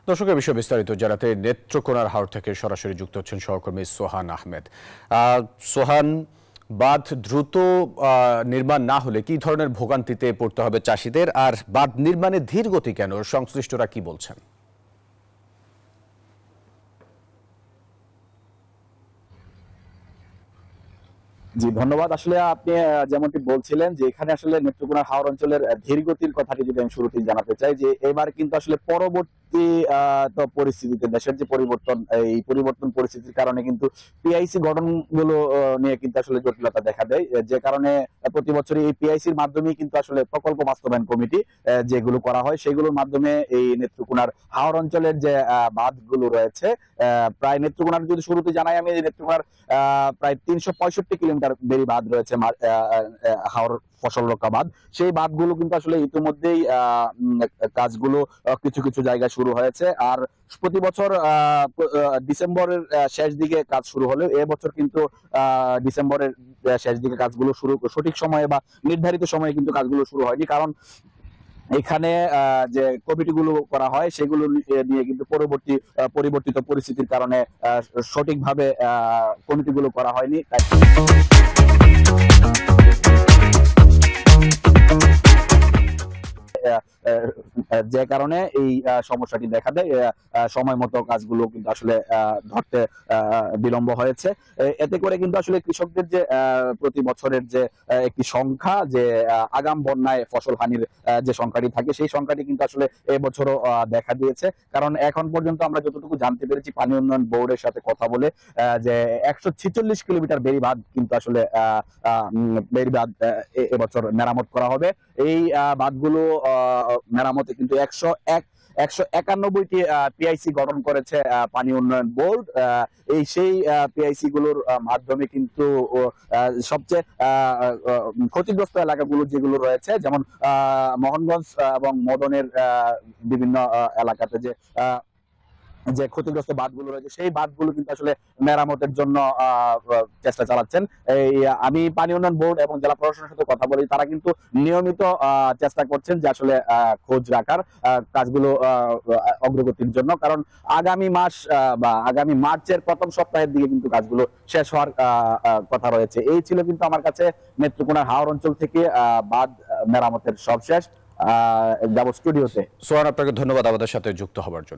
দর্শকের বিষয়ে বিস্তারিত জানাতে নেত্রকোনার হাওর থেকে সরাসরি যুক্ত হচ্ছেন সহকর্মী সোহান আহমেদ। সোহান, বাঁধ দ্রুত নির্মাণ না হলে কি ধরনের ভোগান্তিতে পড়তে হবে চাষিদের, আর বাঁধ নির্মাণে ধীর গতি কেন, সংশ্লিষ্টরা কি বলছেন? জি, ধন্যবাদ। আসলে আপনি যেমনটি বলছিলেন যে এখানে আসলে নেত্রকোনার হাওর অঞ্চলের ধীরগতির কথাটি যদি আমি শুরুতেই জানাতে চাই, যে এবার কিন্তু আসলে পরবর্তী তো পরিস্থিতিতে দেশের যে পরিবর্তন, এই পরিবর্তন পরিস্থিতির কারণে কিন্তু পিআইসি গঠনগুলো নিয়ে কিন্তু আসলে জটিলতা দেখা দেয়, যে কারণে প্রতি বছরই এই পিআইসির মাধ্যমেই কিন্তু আসলে প্রকল্প বাস্তবায়ন কমিটি যেগুলো করা হয় সেগুলোর মাধ্যমে এই নেত্রকোনার হাওর অঞ্চলের যে বাঁধগুলো রয়েছে, প্রায় নেত্রকোনার যদি শুরুতে জানাই আমি, নেত্রকোনার প্রায় ৩৬৫ কিলোমিটার বেড়ি বাঁধ রয়েছে, হাওর ফসল রক্ষা বাঁধ। সেই বাঁধগুলো কিন্তু আসলে ইতিমধ্যেই কাজগুলো কিছু কিছু জায়গায় শুরু হয়েছে। আর প্রতি বছর ডিসেম্বরের শেষ দিকে কাজ শুরু হলেও এবছর কিন্তু ডিসেম্বরের শেষ দিকে কাজগুলো শুরু, সঠিক সময়ে বা নির্ধারিত সময়ে কিন্তু কাজগুলো শুরু হয়নি। কারণ এখানে যে কমিটিগুলো করা হয় সেগুলো নিয়ে কিন্তু পরিবর্তিত পরিস্থিতির কারণে সঠিকভাবে কমিটিগুলো করা হয়নি। যে কারণে এই সমস্যাটি দেখা দেয়, সময় মতো কাজগুলো কিন্তু আসলে ধরতে বিলম্ব হয়েছে। এতে করে কিন্তু আসলে কৃষকদের যে প্রতি বছরের যে একটি সংখ্যা, যে আগাম বন্যায় ফসল হানির যে সংখ্যাটি থাকে, সেই সংখ্যাটি কিন্তু আসলে এবছরও দেখা দিয়েছে। কারণ এখন পর্যন্ত আমরা যতটুকু জানতে পেরেছি পানি উন্নয়ন বোর্ডের সাথে কথা বলে, যে ১৪৬ কিলোমিটার বেড়িবাঁধ কিন্তু আসলে বেড়িবাঁধ এবছর মেরামত করা হবে। এই বাঁধগুলো মেরামতে কিন্তু ১৯১টি পিআইসি গঠন করেছে পানি উন্নয়ন বোর্ড। সেই পিআইসি গুলোর মাধ্যমে কিন্তু সবচেয়ে ক্ষতিগ্রস্ত এলাকাগুলো যেগুলো রয়েছে, যেমন মোহনগঞ্জ এবং মদনের বিভিন্ন এলাকাতে যে ক্ষতিগ্রস্ত বাঁধগুলো রয়েছে, সেই বাঁধগুলো কিন্তু আসলে মেরামতের জন্য চেষ্টা চালাচ্ছেন। আমি পানি উন্নয়ন বোর্ড এবং জেলা প্রশাসনের সাথে কথা বলি, তারা কিন্তু নিয়মিত চেষ্টা করছেন যে আসলে খোঁজ রাখার কাজগুলো অগ্রগতির জন্য। কারণ আগামী মাস বা আগামী মার্চের প্রথম সপ্তাহের দিকে কিন্তু কাজগুলো শেষ হওয়ার কথা রয়েছে। এই ছিল কিন্তু আমার কাছে নেত্রকোনার হাওর অঞ্চল থেকে বাঁধ মেরামতের সব শেষ। যাব স্টুডিওতে। সোহান, আপনাকে ধন্যবাদ আমাদের সাথে যুক্ত হওয়ার জন্য।